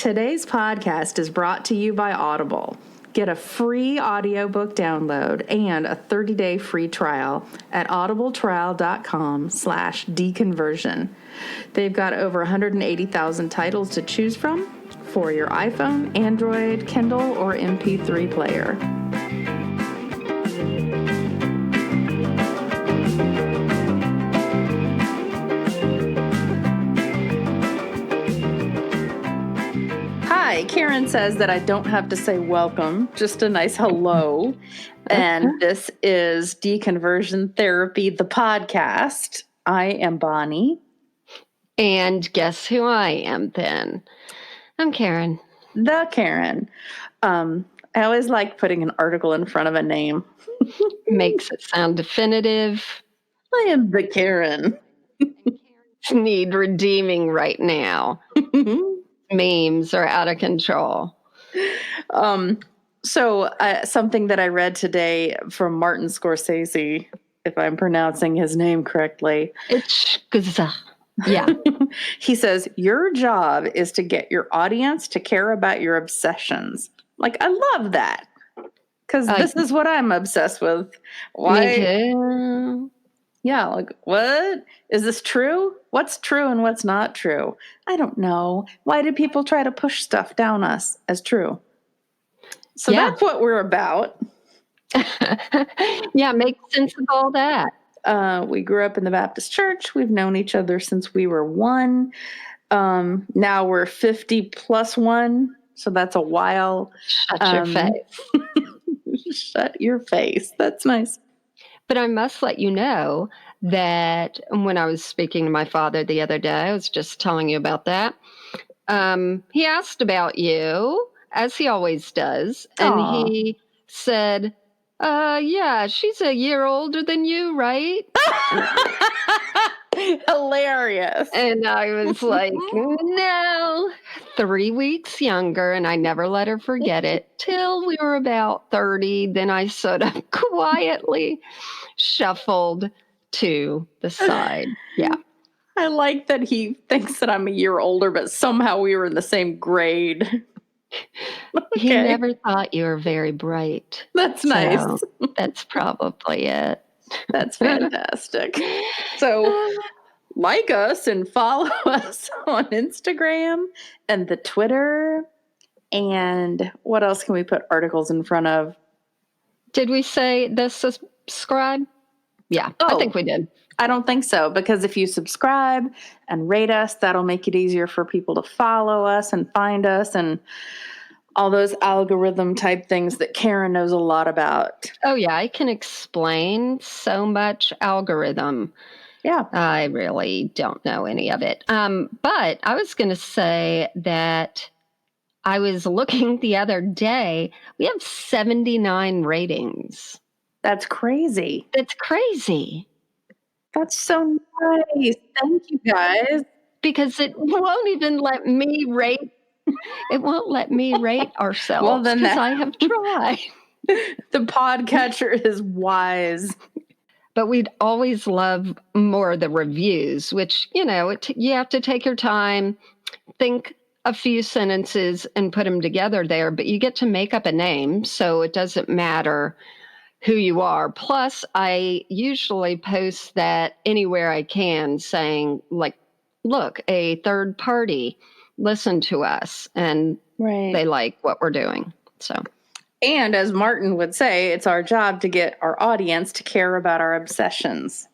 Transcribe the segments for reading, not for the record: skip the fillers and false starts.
Today's podcast is brought to you by Audible. Get a free audiobook download and a 30-day free trial at audibletrial.com/deconversion. They've got over 180,000 titles to choose from for your iPhone, Android, Kindle, or MP3 player. Hi, Karen says that I don't have to say welcome, just a nice hello. And this is Deconversion Therapy, the podcast. I am Bonnie. And guess who I am then? I'm Karen. The Karen. I always like putting an article in front of a name. Makes it sound definitive. I am the Karen. Need redeeming right now. Memes are out of control. So something that I read today from Martin Scorsese, if I'm pronouncing his name correctly. It's yeah. He says, your job is to get your audience to care about your obsessions. Like, I love that. Because this is what I'm obsessed with. Why? Me too. Yeah, like, what? Is this true? What's true and what's not true? I don't know. Why do people try to push stuff down us as true? So that's what we're about. Yeah, make sense of all that. We grew up in the Baptist church. We've known each other since we were 1. Now we're 50 plus 1. So that's a while. Shut your face. Shut your face. That's nice. But I must let you know that when I was speaking to my father the other day, I was just telling you about that. He asked about you, as he always does. And he said, yeah, she's a year older than you, right? Hilarious. And I was like, no, 3 weeks younger. And I never let her forget it till we were about 30. Then I sort of quietly shuffled to the side. Yeah. I like that he thinks that I'm a year older, but somehow we were in the same grade. Okay. He never thought you were very bright. That's nice. That's probably it. That's fantastic. So like us and follow us on Instagram and the Twitter. And what else can we put articles in front of? Did we say the subscribe? Yeah, I think we did. I don't think so, because if you subscribe and rate us, that'll make it easier for people to follow us and find us and all those algorithm type things that Karen knows a lot about. Oh, yeah, I can explain so much algorithm. Yeah. I really don't know any of it. But I was going to say that I was looking the other day. We have 79 ratings. That's crazy. That's crazy. That's so nice. Thank you, guys. Because it won't even let me rate. It won't let me rate ourselves. Well, then because I have tried. The podcatcher is wise. But we'd always love more of the reviews, which, you know, you have to take your time, think a few sentences and put them together there. But you get to make up a name, so it doesn't matter who you are. Plus, I usually post that anywhere I can, saying, like, look, a third party listened to us, and they like what we're doing. So, and as Martin would say, it's our job to get our audience to care about our obsessions.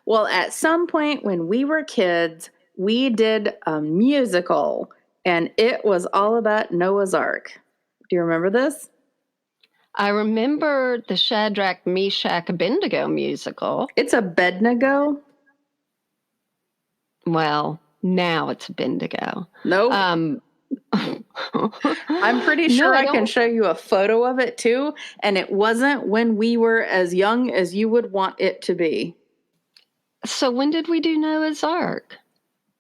Well, at some point when we were kids, we did a musical, and it was all about Noah's Ark. Do you remember this? I remember the Shadrach, Meshach, Abednego musical. It's Abednego. Well, now it's Abednego. Nope. I'm pretty sure I can show you a photo of it too, and it wasn't when we were as young as you would want it to be. So when did we do Noah's Ark?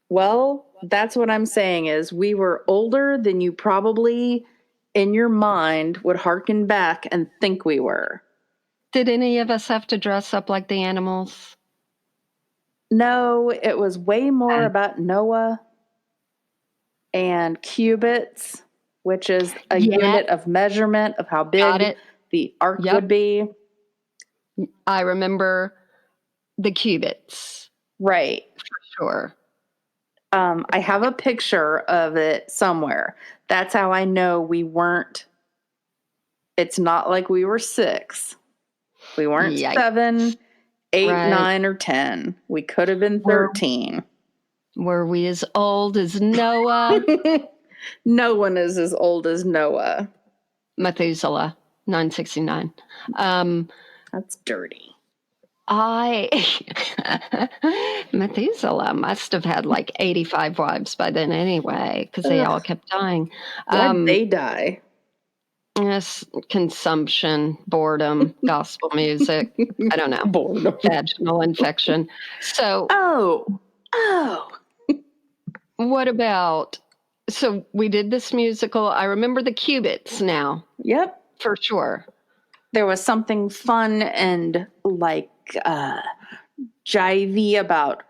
Well, that's what I'm saying is we were older than you probably in your mind would hearken back and think we were. Did any of us have to dress up like the animals? No, it was way more about Noah and cubits, which is a Yeah, unit of measurement of how got big it. the ark would Yep. be. I remember the cubits Right. for sure. I have a picture of it somewhere. That's how I know we weren't, it's not like we were 6. We weren't Yikes. 7, 8, Right. 9, or 10. We could have been Were 13. were we as old as Noah? No one is as old as Noah. Methuselah, 969. That's dirty. I Methuselah must have had like 85 wives by then anyway, because they all Ugh, kept dying. why'd they die? Yes, consumption, boredom, gospel music. I don't know. Boredom. Vaginal infection. So, Oh. what about? So, we did this musical. I remember the cubits now, Yep. for sure. There was something fun and like jivey about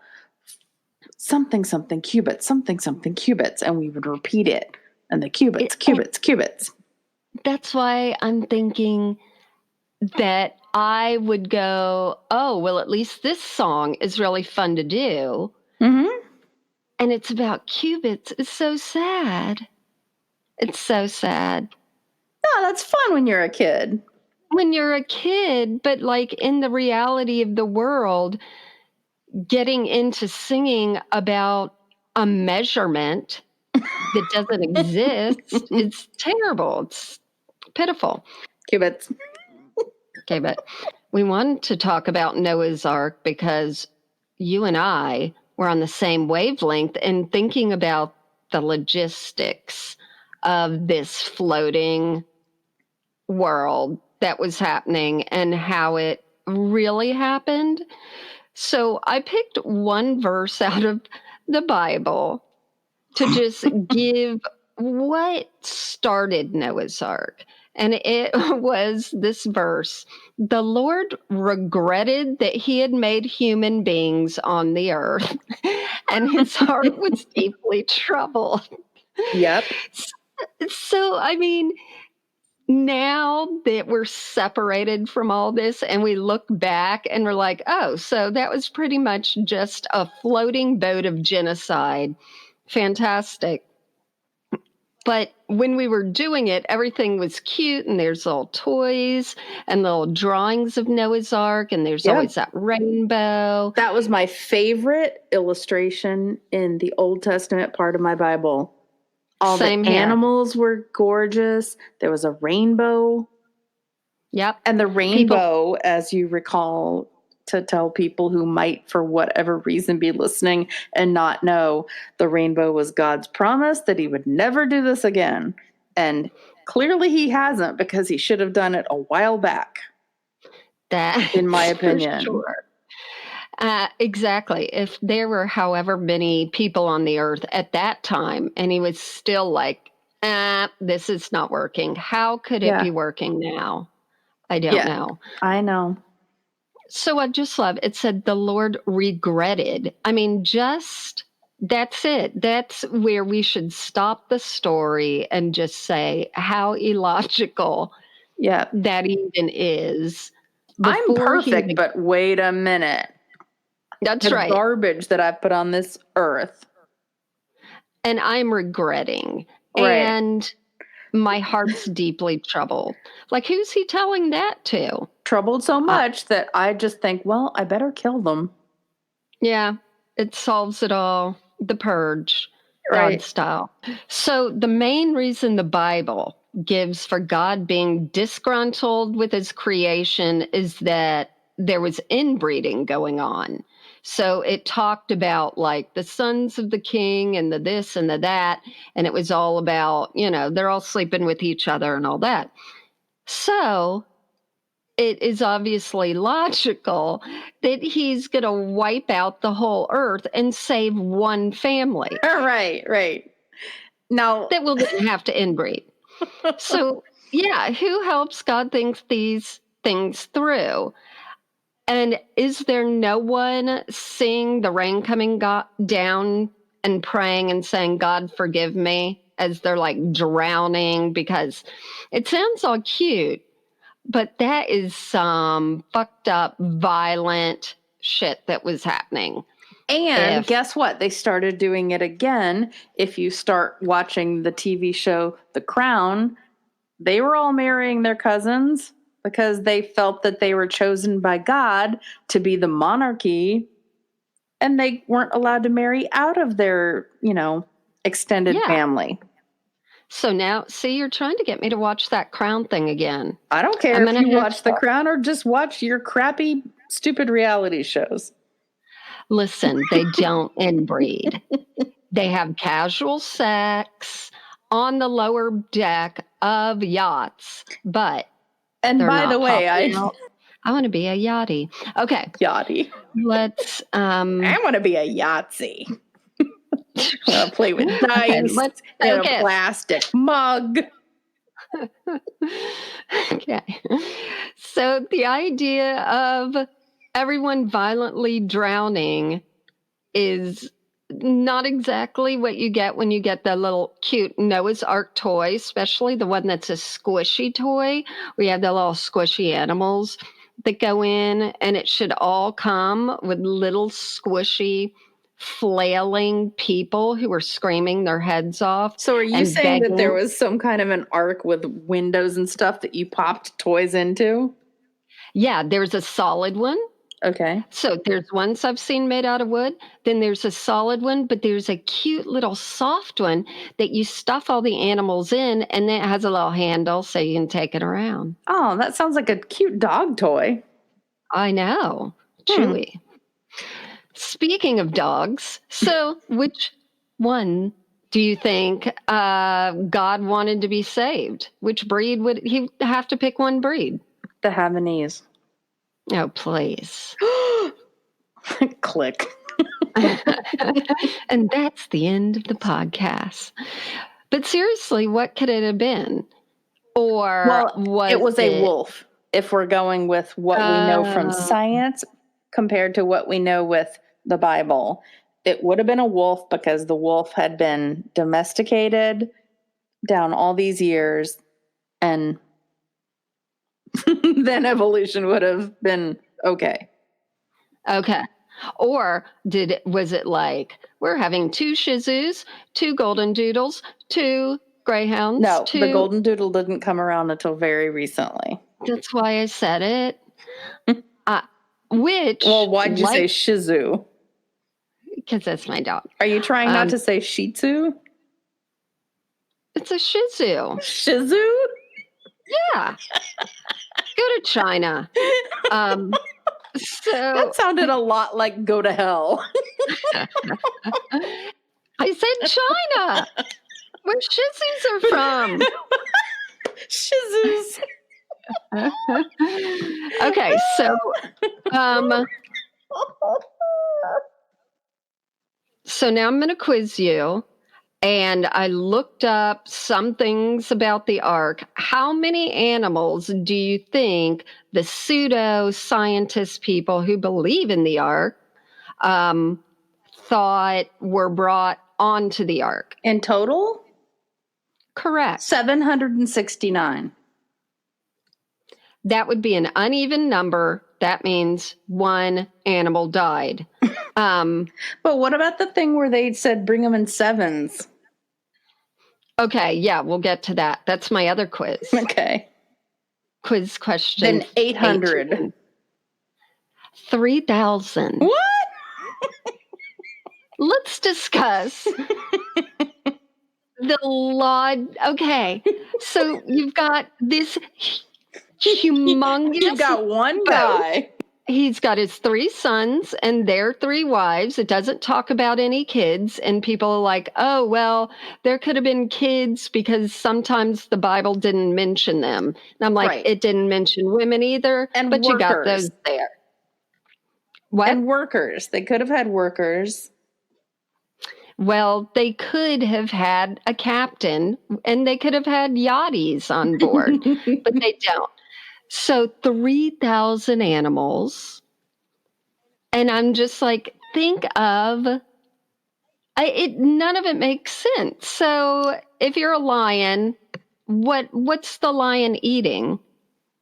something cubits, something cubits, and we would repeat it. And the cubits, And cubits. that's why I'm thinking that I would go, oh, well, at least this song is really fun to do. Mm-hmm. And it's about cubits. It's so sad. It's so sad. No, that's fun when you're a kid. When you're a kid, but like in the reality of the world, getting into singing about a measurement that doesn't exist, it's terrible. It's pitiful. Cubits. Okay, but we wanted to talk about Noah's Ark because you and I were on the same wavelength and thinking about the logistics of this floating world that was happening and how it really happened. So I picked one verse out of the Bible to just give what started Noah's Ark. And it was this verse: the Lord regretted that he had made human beings on the earth, and his heart was deeply troubled. Yep. So, I mean, now that we're separated from all this and we look back and we're like, oh, so that was pretty much just a floating boat of genocide. Fantastic. But when we were doing it, everything was cute, and there's little toys and little drawings of Noah's Ark, and there's Yeah. always that rainbow. That was my favorite illustration in the Old Testament part of my Bible. All Same the here. animals were gorgeous. There was a rainbow. Yep. And the People, rainbow, as you recall, to tell people who might, for whatever reason, be listening and not know, the rainbow was God's promise that he would never do this again. And clearly he hasn't, because he should have done it a while back, in my that's for opinion. sure. Exactly. If there were however many people on the earth at that time, and he was still like, this is not working, how could it Yeah. be working now? I don't Yeah. know. I know. So I just love it said the Lord regretted. I mean, just that's it. That's where we should stop the story and just say how illogical Yeah. that even is I'm before he perfect, even. but wait a minute. That's The right. garbage that I've put on this earth. And I'm regretting. Right. And my heart's deeply troubled. Like, who's he telling that to? Troubled so Uh, much that I just think, well, I better kill them. yeah, it solves it all. The purge, God Right. style. So, the main reason the Bible gives for God being disgruntled with his creation is that there was inbreeding going on. So, it talked about like the sons of the king and the this and the that. And it was all about, they're all sleeping with each other and all that. So, it is obviously logical that he's going to wipe out the whole earth and save one family Right. Now, that will then have to inbreed. So, yeah, who helps God think these things through? And is there no one seeing the rain coming down and praying and saying, God, forgive me, as they're like drowning, because it sounds all cute, but that is some fucked up, violent shit that was happening. And guess what? They started doing it again. If you start watching the TV show The Crown, they were all marrying their cousins because they felt that they were chosen by God to be the monarchy, and they weren't allowed to marry out of their, extended family. So now, see, you're trying to get me to watch that Crown thing again. I don't care if you watch The Crown or just watch your crappy, stupid reality shows. Listen, they don't inbreed. They have casual sex on the lower deck of yachts, but and by the way, I want to be a yachty. Okay, yachty. Let's. I want to be a Yahtzee. I play with dice in a plastic mug. Okay. So the idea of everyone violently drowning is not exactly what you get when you get the little cute Noah's Ark toy, especially the one that's a squishy toy. We have the little squishy animals that go in, and it should all come with little squishy flailing people who are screaming their heads off. So are you saying that there was some kind of an ark with windows and stuff that you popped toys into? Yeah, there's a solid one. Okay. So there's ones I've seen made out of wood. Then there's a solid one, but there's a cute little soft one that you stuff all the animals in, and then it has a little handle so you can take it around. Oh, that sounds like a cute dog toy. I know. Chewy. Speaking of dogs, so which one do you think God wanted to be saved? Which breed would he have to pick? One breed? The Havanese. Oh, please. Click. And that's the end of the podcast. But seriously, what could it have been? Or it was a wolf, if we're going with what we know from science compared to what we know with the Bible. It would have been a wolf because the wolf had been domesticated down all these years, and then evolution would have been okay. Okay. Or was it like, we're having 2 Shih Tzus, 2 Golden Doodles, 2 Greyhounds? No, the Golden Doodle didn't come around until very recently. That's why I said it. Well, why'd you say Shih Tzu? Because that's my dog. Are you trying not to say Shih Tzu? It's a Shih Tzu. Shih Tzu? Yeah. Go to China. So that sounded a lot like go to hell. I said China. Where Shih Tzus are from. Shih Tzus. Okay, so so now I'm going to quiz you. And I looked up some things about the ark. How many animals do you think the pseudo-scientist people who believe in the ark thought were brought onto the ark? In total? Correct. 769. That would be an uneven number. That means one animal died. But what about the thing where they said bring them in sevens? Okay, yeah, we'll get to that. That's my other quiz. Okay. Quiz question. Then 800. 3,000. What? Let's discuss the law. Okay, so you've got this humongous. You've got one guy. He's got his 3 sons and their 3 wives. It doesn't talk about any kids. And people are like, oh, well, there could have been kids because sometimes the Bible didn't mention them. And I'm like, It didn't mention women either. And but workers. You got those there. What? And workers. They could have had workers. Well, they could have had a captain and they could have had yachties on board, but they don't. So 3,000 animals. And I'm just like, think of None of it makes sense. So if you're a lion, what's the lion eating?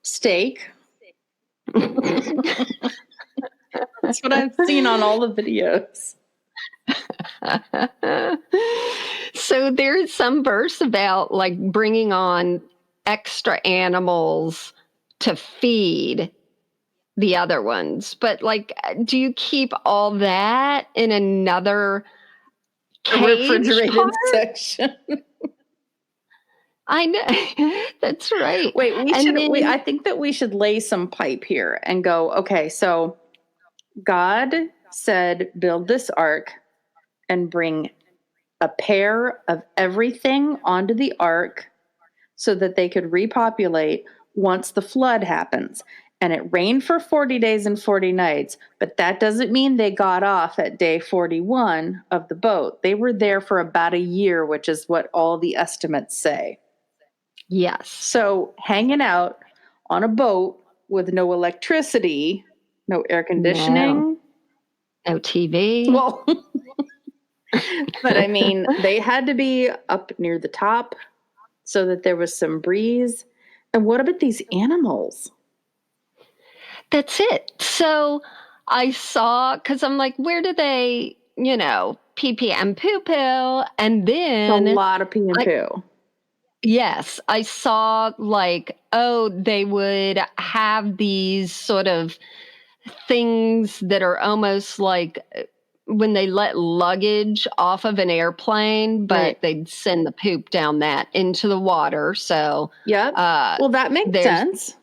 Steak. That's what I've seen on all the videos. So there's some verse about like bringing on extra animals to feed the other ones. But like, do you keep all that in another A cage part? refrigerated section. I know. That's right. Wait, And then I think that we should lay some pipe here and go, okay, so God said, build this ark and bring a pair of everything onto the ark so that they could repopulate once the flood happens. And it rained for 40 days and 40 nights, but that doesn't mean they got off at day 41 of the boat. They were there for about a year, which is what all the estimates say. yes. So hanging out on a boat with no electricity, no air conditioning. No TV. Well, but I mean, they had to be up near the top so that there was some breeze. And what about these animals? That's it. So I saw, because I'm like, where do they, pee pee and poo poo? And A then, lot of pee and poo. yes, I saw like, oh, they would have these sort of things that are almost like when they let luggage off of an airplane, but Right. they'd send the poop down that into the water. So, Yep. Well, that makes sense.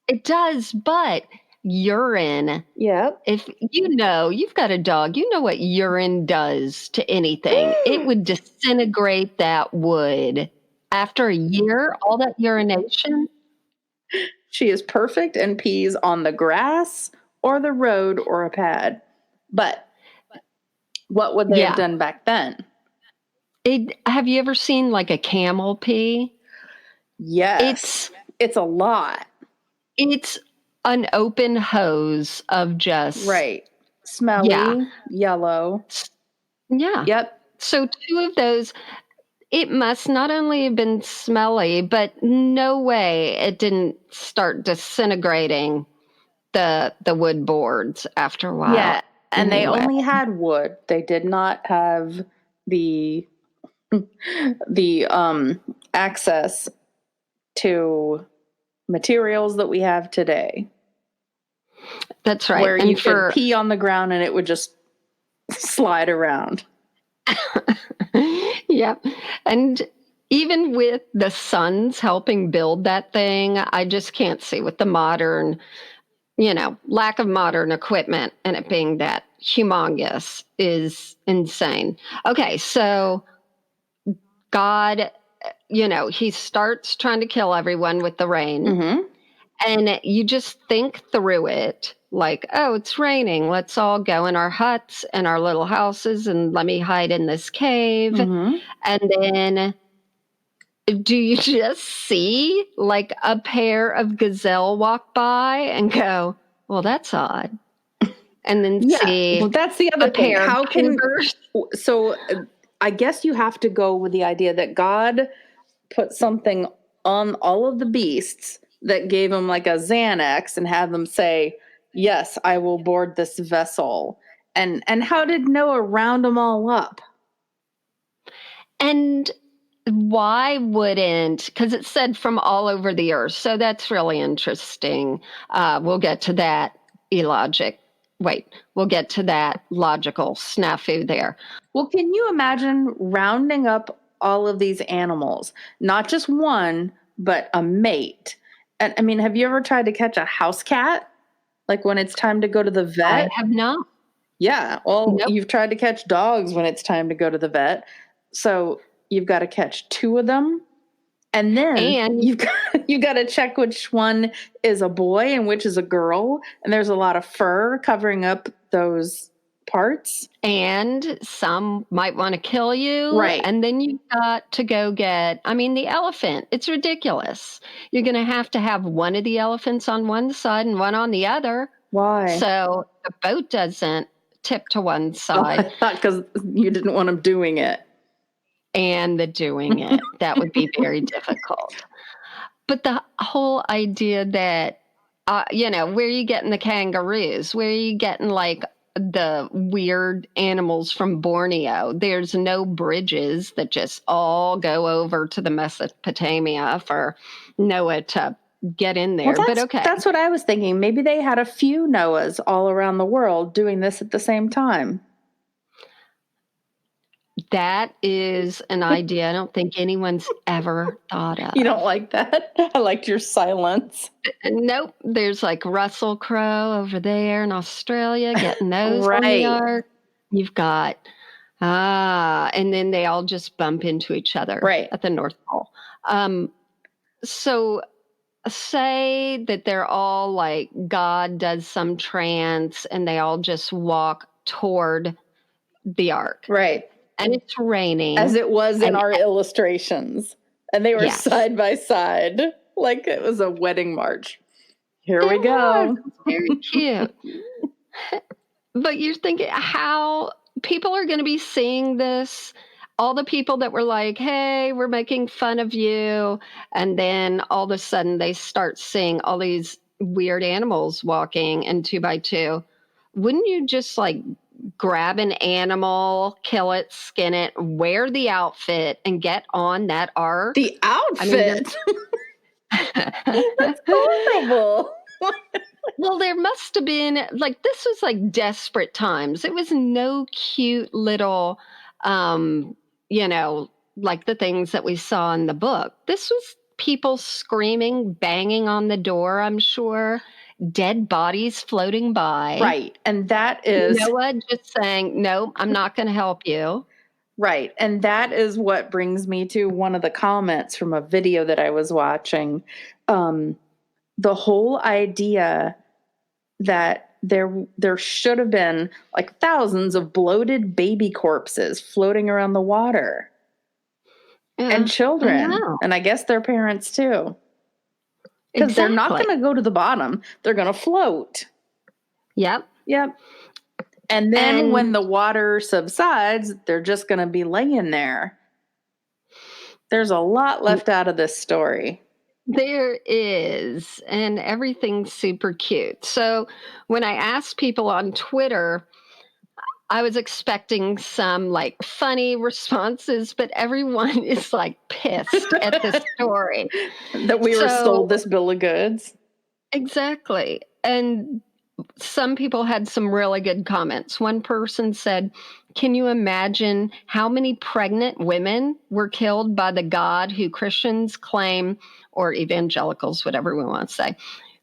It does, but urine. Yep. If you've got a dog, you know what urine does to anything. It would disintegrate that wood. After a year, all that urination. She is perfect and pees on the grass or the road or a pad. But what would they have Yeah. done back then? Have you ever seen like a camel pee? Yes. It's a lot. It's an open hose of just Right. Smelly, yeah. yellow. Yeah. Yep. So two of those, it must not only have been smelly, but no way it didn't start disintegrating the wood boards after a while. Yeah. And they Anyway. only had wood. They did not have the access to materials that we have today. That's right. Where And you could pee on the ground and it would just slide around. Yep. And even with the sons helping build that thing, I just can't see with the modern, lack of modern equipment and it being that humongous is insane. Okay, so God, he starts trying to kill everyone with the rain. Mm-hmm. And you just think through it like, oh, it's raining. Let's all go in our huts and our little houses and let me hide in this cave. Mm-hmm. And then do you just see like a pair of gazelle walk by and go, well, that's odd. And then see well, that's the other a thing. pair of How can cougars. so? I guess you have to go with the idea that God put something on all of the beasts that gave them like a Xanax and had them say, "Yes, I will board this vessel." And how did Noah round them all up? And why wouldn't, because it said from all over the earth. So that's really interesting. We'll get to that we'll get to that logical snafu there. Well, can you imagine rounding up all of these animals, not just one, but a mate? And I mean, have you ever tried to catch a house cat? Like when it's time to go to the I vet? have not. Yeah. Well, Nope. you've tried to catch dogs when it's time to go to the vet. So you've got to catch two of them. And then And you've got to check which one is a boy and which is a girl. And there's a lot of fur covering up those parts. and some might want to kill you. Right. And then you've got to go get, the elephant. It's ridiculous. You're going to have one of the elephants on one side and one on the other. Why? So the boat doesn't tip to one Oh, side. I thought because you didn't want them doing it. And the doing it. That would be very difficult. But the whole idea that, where are you getting the kangaroos? Where are you getting like the weird animals from Borneo? There's no bridges that just all go over to the Mesopotamia for Noah to get in Well, there. But okay. that's what I was thinking. Maybe they had a few Noahs all around the world doing this at the same time. That is an idea I don't think anyone's ever thought of. You don't like that? I liked your silence. Nope. There's like Russell Crowe over there in Australia getting those on the Right. ark. You've got, and then they all just bump into each other Right. at the North Pole. So say that they're all like God does some trance and they all just walk toward the ark. Right. And it's raining. As it was in And our illustrations. And they were yes. side by side, like it was a wedding march. Here we It go. was. It's very cute. But you're thinking how people are going to be seeing this. All the people that were like, hey, we're making fun of you. And then all of a sudden they start seeing all these weird animals walking in 2x2. Wouldn't you just like grab an animal, kill it, skin it, wear the outfit, and get on that ark? The outfit. That's horrible. Well, there must have been like this was like desperate times. It was no cute little like the things that we saw in the book. This was people screaming, banging on the door, I'm sure, dead bodies floating by. Right. And that is Noah just saying, "No, I'm not going to help you." right. And that is what brings me to one of the comments from a video that I was watching. The whole idea that there should have been like thousands of bloated baby corpses floating around the water. Yeah, And I children. know. And I guess their parents too. Because they're not Exactly. going to go to the bottom. They're going to float. Yep. Yep. And then And when the water subsides, they're just going to be laying there. There's a lot left out of this story. there is, and everything's super cute. So when I asked people on Twitter, I was expecting some like funny responses, but everyone is like pissed at this story. That we were sold this bill of goods. Exactly. And some people had some really good comments. One person said, can you imagine how many pregnant women were killed by the God who Christians claim, or evangelicals, whatever we want to say,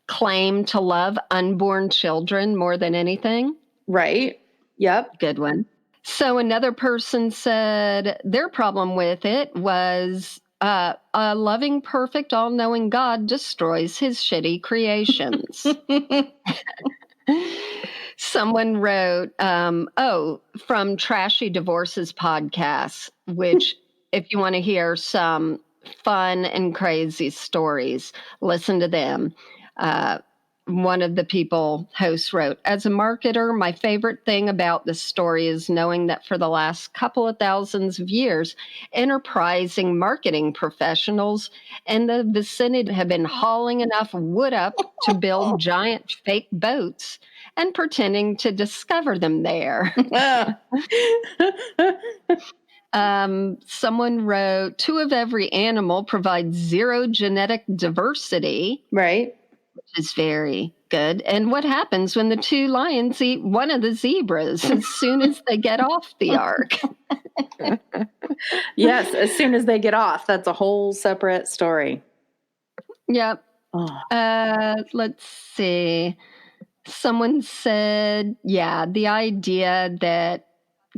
claim to love unborn children more than anything? Right. Yep. Good one. So another person said their problem with it was a loving, perfect, all knowing God destroys his shitty creations. Someone wrote, from Trashy Divorces podcast, which, if you want to hear some fun and crazy stories, listen to them. One of the people hosts wrote, as a marketer, my favorite thing about this story is knowing that for the last couple of thousands of years, enterprising marketing professionals in the vicinity have been hauling enough wood up to build giant fake boats and pretending to discover them there. Someone wrote, two of every animal provides zero genetic diversity. Right. Which is very good. And what happens when the two lions eat one of the zebras as soon as they get off the ark? Yes, as soon as they get off. That's a whole separate story. Yep. Oh. Let's see. Someone said, yeah, the idea that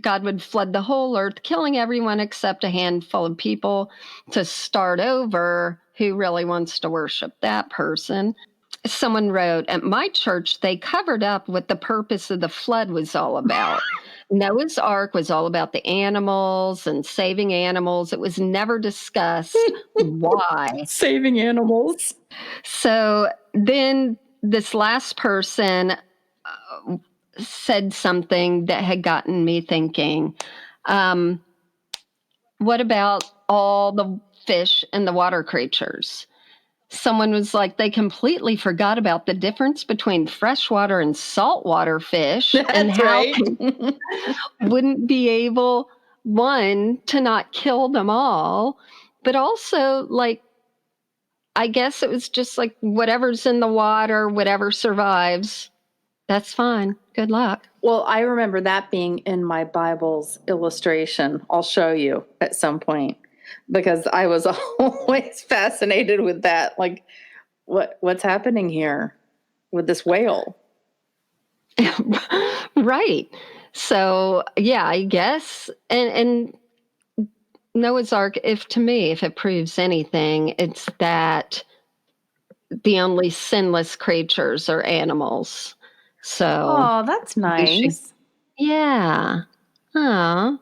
God would flood the whole earth, killing everyone except a handful of people to start over. Who really wants to worship that person? Someone wrote, at my church, they covered up what the purpose of the flood was all about. Noah's Ark was all about the animals and saving animals. It was never discussed why. Saving animals. So then this last person said something that had gotten me thinking. What about all the fish and the water creatures? Someone was like, they completely forgot about the difference between freshwater and saltwater fish and That's how right. they wouldn't be able, one, to not kill them all, but also, like, I guess it was just like whatever's in the water, whatever survives, that's fine. Good luck. Well, I remember that being in my Bible's illustration. I'll show you at some point because I was always fascinated with that. Like, what's happening here with this whale? Right. So, yeah, I guess. And Noah's Ark, if it proves anything, it's that the only sinless creatures are animals. So Oh, that's we should, nice. yeah. Oh,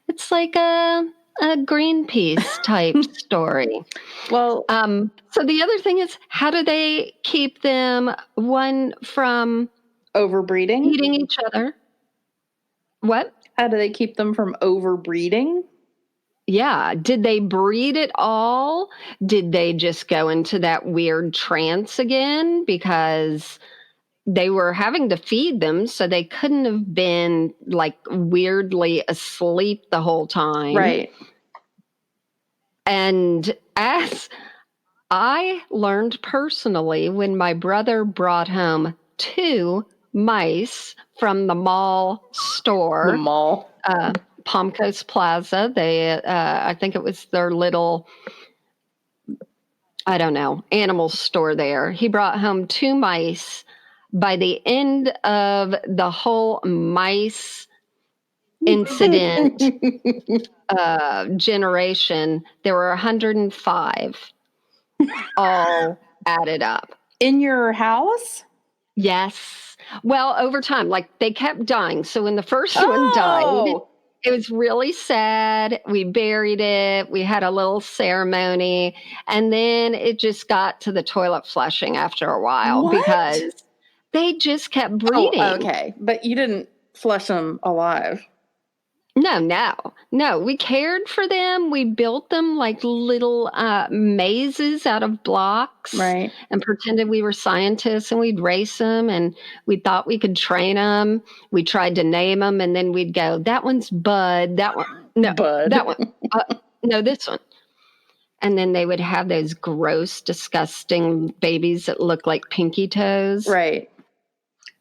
it's like a Greenpeace type story. Well, So the other thing is, how do they keep them one from overbreeding? eating each other? What? How do they keep them from overbreeding? Yeah. Did they breed it all? Did they just go into that weird trance again? Because they were having to feed them, so they couldn't have been like weirdly asleep the whole time. Right. And as I learned personally when my brother brought home 2 mice from the mall The store, mall. Palm Coast Plaza. I think it was their little, I don't know, animal store there. He brought home 2 mice. By the end of the whole mice incident generation, there were 105 all added up. In your house? Yes. Well, over time, like they kept dying. So when the first one died, Oh, it was really sad. We buried it. We had a little ceremony. And then it just got to the toilet flushing after a while what? because they just kept Oh, breeding. okay. But you didn't flush them alive. No. We cared for them. We built them like little mazes out of blocks Right. and pretended we were scientists and we'd race them and we thought we could train them. We tried to name them and then we'd go, that one's Bud. That one, no, Bud. that one, no, this one. And then they would have those gross, disgusting babies that look like pinky toes. Right.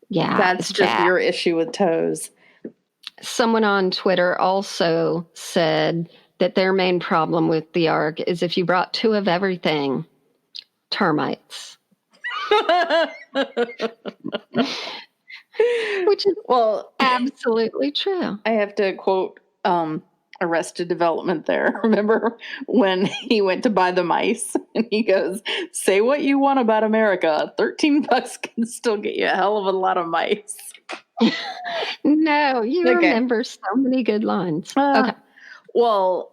Yeah, That's it's just bad. your issue with toes. Someone on Twitter also said that their main problem with the Ark is if you brought 2 of everything, termites. Which is Well, absolutely true. I have to quote Arrested Development there. Remember when he went to buy the mice and he goes, say what you want about America. $13 can still get you a hell of a lot of mice. No, you Okay. remember so many good lines. Okay. Well,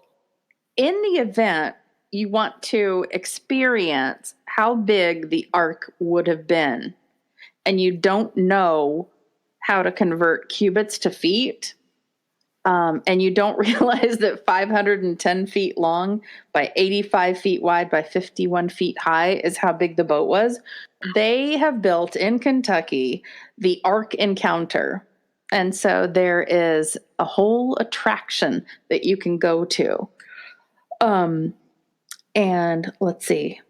in the event you want to experience how big the ark would have been, and you don't know how to convert cubits to feet, and you don't realize that 510 feet long by 85 feet wide by 51 feet high is how big the boat was, they have built in Kentucky the Ark Encounter. And so there is a whole attraction that you can go to. And let's see.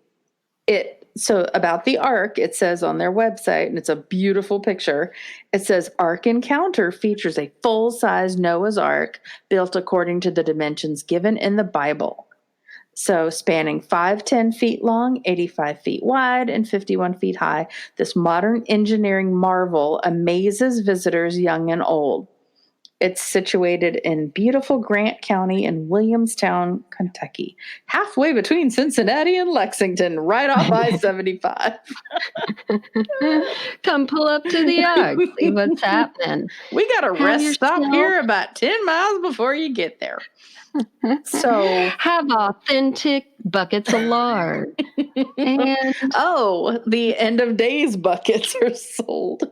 So about the Ark, it says on their website, and it's a beautiful picture. It says Ark Encounter features a full-size Noah's Ark built according to the dimensions given in the Bible. So spanning 510 feet long, 85 feet wide, and 51 feet high, this modern engineering marvel amazes visitors young and old. It's situated in beautiful Grant County in Williamstown, Kentucky, halfway between Cincinnati and Lexington, right off I-75. Come pull up to the yard, see what's happening. We got a Have rest stop yourself here about 10 miles before you get there. So, have authentic buckets of lard. And oh, the end of days buckets are sold.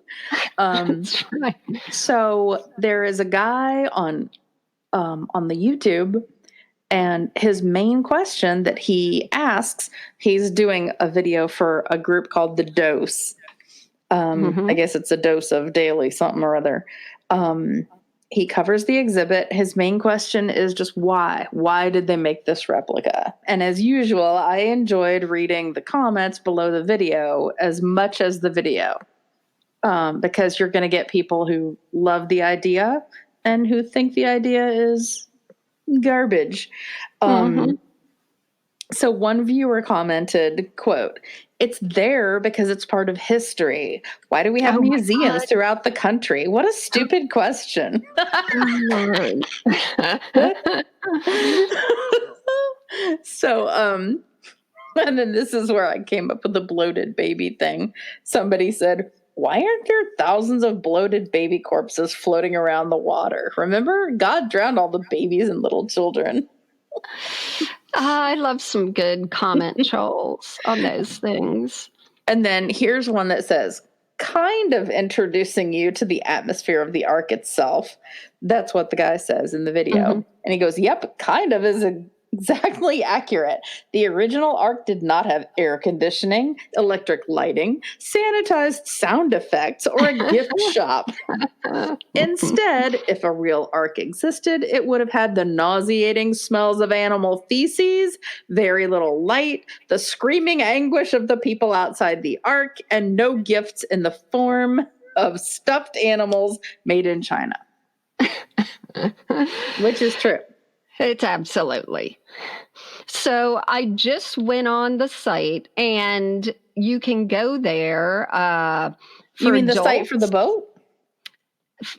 that's right. So there is a guy on the YouTube, and his main question that he asks, he's doing a video for a group called The Dose. I guess it's a dose of daily something or other. He covers the exhibit. His main question is just why? Why did they make this replica? And as usual, I enjoyed reading the comments below the video as much as the video, because you're going to get people who love the idea and who think the idea is garbage. So one viewer commented, quote, "It's there because it's part of history. Why do we have Oh my museums God. throughout the country? What a stupid question." Lord. So, and then this is where I came up with the bloated baby thing. Somebody said, "Why aren't there thousands of bloated baby corpses floating around the water? Remember, God drowned all the babies and little children." I love some good comment trolls on those things. And then here's one that says, "Kind of introducing you to the atmosphere of the ark itself." That's what the guy says in the video. And he goes, "Yep, kind of is exactly accurate. The original ark did not have air conditioning, electric lighting, sanitized sound effects, or a gift shop. Instead, if a real ark existed, it would have had the nauseating smells of animal feces, very little light, the screaming anguish of the people outside the ark, and no gifts in the form of stuffed animals made in China." Which is true. It's absolutely. So I just went on the site, and you can go there for You mean the adults. site for the boat?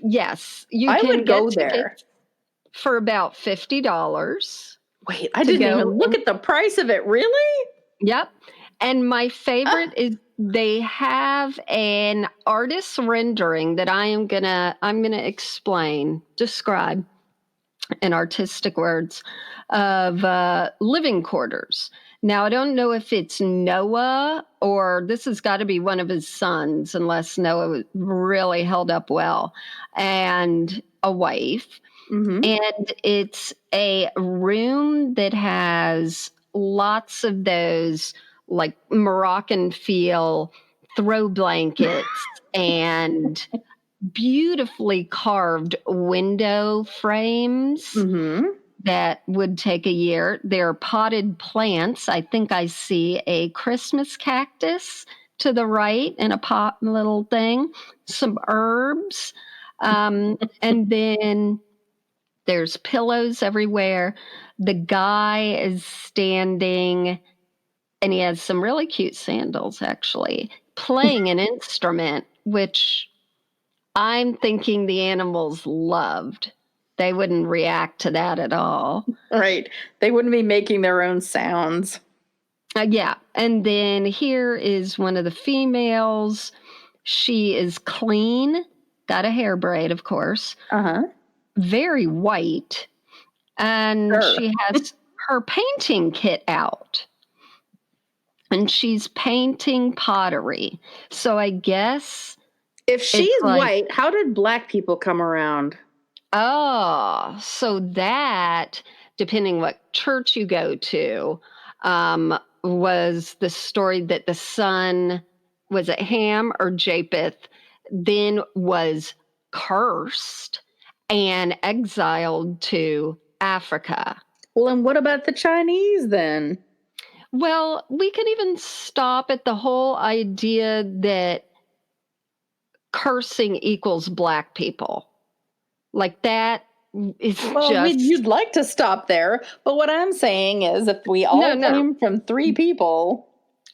Yes, you I can would go get there. tickets for about $50. Wait, I to didn't go even look in. at the price of it. Really? Yep. And my favorite is they have an artist rendering that I'm gonna describe in artistic words of living quarters. Now I don't know if it's Noah or this has got to be one of his sons, unless Noah really held up well, and a wife. And it's a room that has lots of those like Moroccan feel throw blankets and beautifully carved window frames that would take a year. There are potted plants. I think I see a Christmas cactus to the right in a pot little thing, some herbs. And then there's pillows everywhere. The guy is standing, and he has some really cute sandals, actually, playing an instrument, which I'm thinking the animals loved. They wouldn't react to that at all. Right. They wouldn't be making their own sounds. Yeah. And then here is one of the females. She is clean, got a hair braid, of course, very white. And she has her painting kit out. And she's painting pottery. So I guess if she's white, how did black people come around? Oh, so that, depending what church you go to, was the story that the son, was it Ham or Japheth, then was cursed and exiled to Africa. Well, and what about the Chinese then? Well, we can even stop at the whole idea that cursing equals black people. Like that is you'd like to stop there, but what I'm saying is if we all came from three people.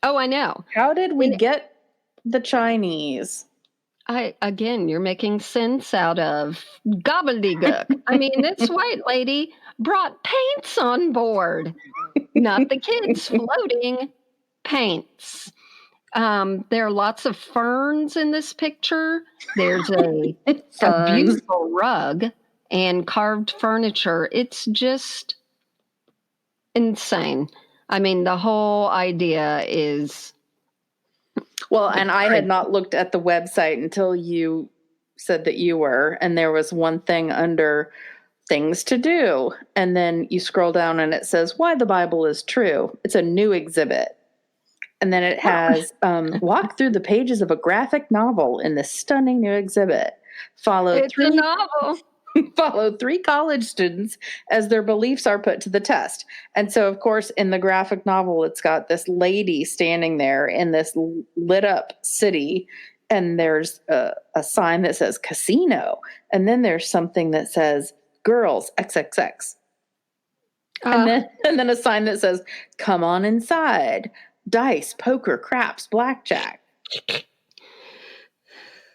Oh, I know. How did we get the Chinese? You're making sense out of gobbledygook. I mean, this white lady brought paints on board, not the kids floating, paints. There are lots of ferns in this picture. There's a Ferns. beautiful rug and carved furniture. It's just insane. I mean, the whole idea is Well, and I had not looked at the website until you said that you were, and there was one thing under things to do. And then you scroll down and it says why the Bible is true. It's a new exhibit. And then it has walk through the pages of a graphic novel in this stunning new exhibit. it's a novel. Follow 3 college students as their beliefs are put to the test. And so, of course, in the graphic novel, it's got this lady standing there in this lit up city, and there's a sign that says casino, and then there's something that says girls XXX, and then a sign that says come on inside, dice, poker, craps, blackjack.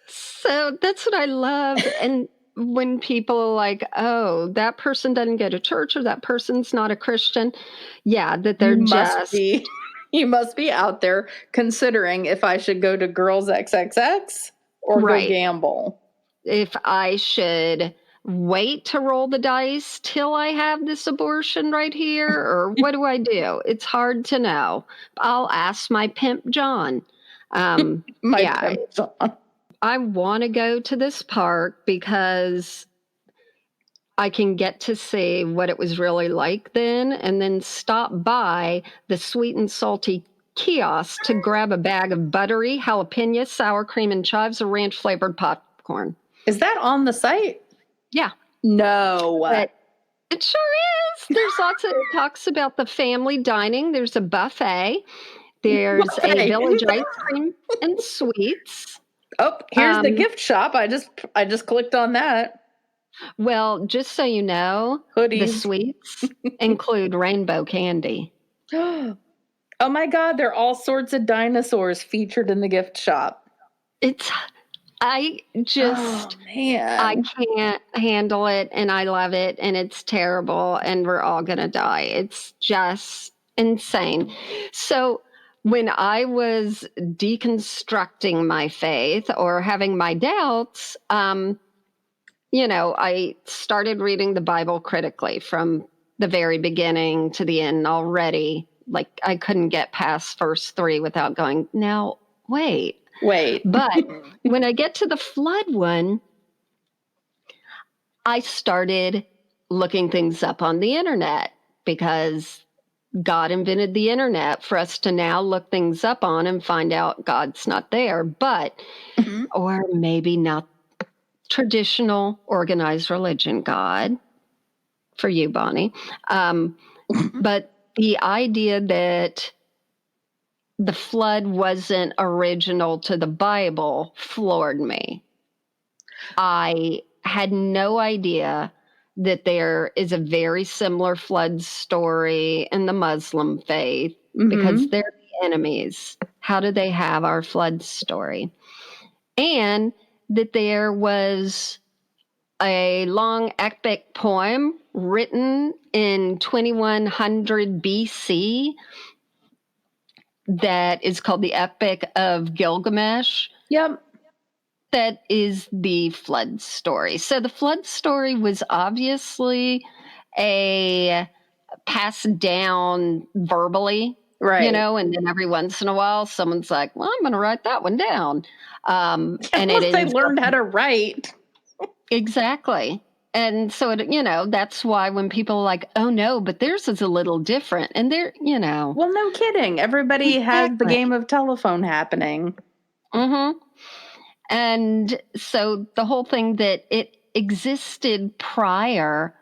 So that's what I love. And when people are like, oh, that person doesn't go to church or that person's not a Christian. Yeah, that they're You must be out there considering if I should go to Girls XXX or go right. gamble. If I should wait to roll the dice till I have this abortion right here, or what do I do? It's hard to know. I'll ask my pimp John. Pimp John. I want to go to this park because I can get to see what it was really like then, and then stop by the sweet and salty kiosk to grab a bag of buttery jalapeno, sour cream, and chives of ranch flavored popcorn. Is that on the site? Yeah. No. But it sure is. There's lots of it talks about the family dining. There's a buffet. There's a village ice cream and sweets. Oh, here's the gift shop. I just clicked on that. Well, just so you know, Hoodies. The sweets include rainbow candy. Oh my God, there are all sorts of dinosaurs featured in the gift shop. I can't handle it, and I love it, and it's terrible, and we're all going to die. It's just insane. So when I was deconstructing my faith or having my doubts, I started reading the Bible critically from the very beginning to the end already. Like I couldn't get past verse 3 without going, now, wait. But when I get to the flood one, I started looking things up on the internet because God invented the internet for us to now look things up on and find out God's not there, or maybe not traditional organized religion God for you, Bonnie. But the idea that the flood wasn't original to the Bible floored me. I had no idea that there is a very similar flood story in the Muslim faith because they're the enemies. How do they have our flood story? And that there was a long epic poem written in 2100 BC that is called the Epic of Gilgamesh. Yep. That is the flood story. So the flood story was obviously a passed down verbally, right? And then every once in a while, someone's like, "Well, I'm going to write that one down." And they learned how to write. Exactly. And so, that's why when people are like, oh, no, but theirs is a little different. And they're, Well, no kidding. Everybody has the game of telephone happening. Mm-hmm. And so the whole thing that it existed prior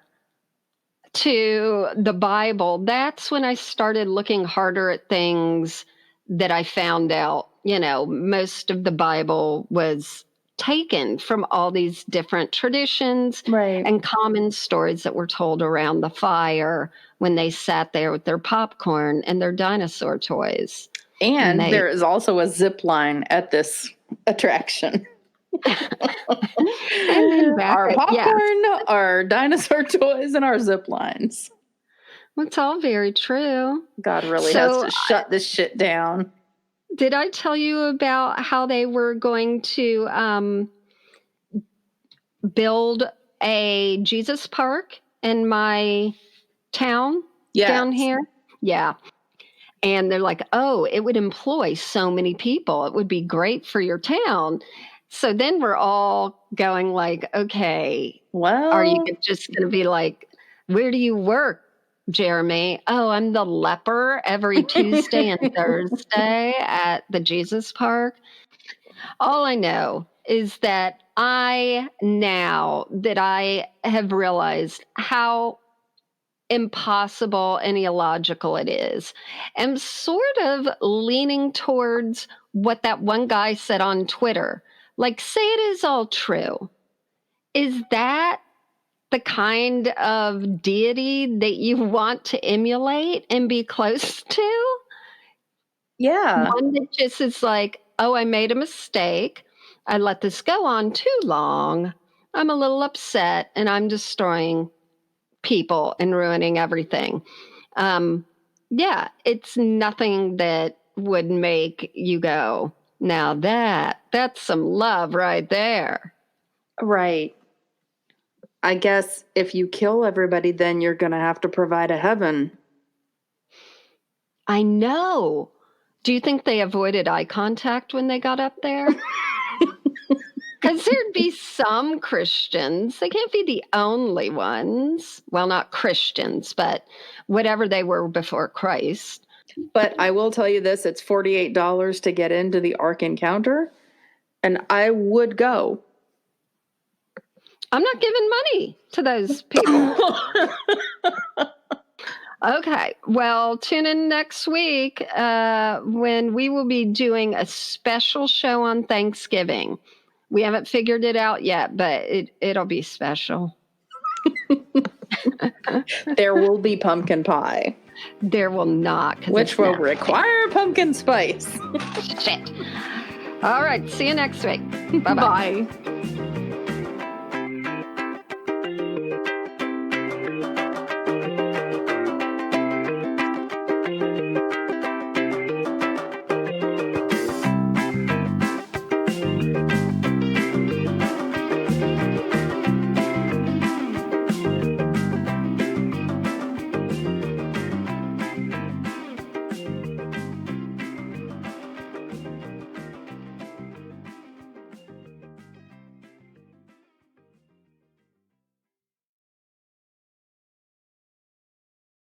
to the Bible, that's when I started looking harder at things that I found out, most of the Bible was taken from all these different traditions and common stories that were told around the fire when they sat there with their popcorn and their dinosaur toys. And there is also a zip line at this attraction. And then back our at, popcorn, our dinosaur toys, and our zip lines. it's all very true. God really has So, to shut this shit down. did I tell you about how they were going to build a Jesus park in my town down Yes. here? Yeah. And they're like, oh, it would employ so many people. It would be great for your town. So then we're all going like, okay, are you Well, just going to be like, where do you work, Jeremy? Oh, I'm the leper every Tuesday and Thursday at the Jesus Park. All I know is that now that I have realized how impossible and illogical it is, am sort of leaning towards what that one guy said on Twitter. Like, say it is all true. Is that the kind of deity that you want to emulate and be close to? yeah. One that just is like, oh, I made a mistake. I let this go on too long. I'm a little upset and I'm destroying people and ruining everything. Um, yeah, it's nothing that would make you go, now that's some love right there. Right. I guess if you kill everybody, then you're going to have to provide a heaven. I know. Do you think they avoided eye contact when they got up there? Because there'd be some Christians. They can't be the only ones. Well, not Christians, but whatever they were before Christ. But I will tell you this, it's $48 to get into the Ark Encounter, and I would go. I'm not giving money to those people. Okay. Well, tune in next week when we will be doing a special show on Thanksgiving. We haven't figured it out yet, but it'll be special. There will be pumpkin pie. There will not. 'Cause Which it's will nasty. require pumpkin spice. Shit. All right. See you next week. Bye-bye. Bye.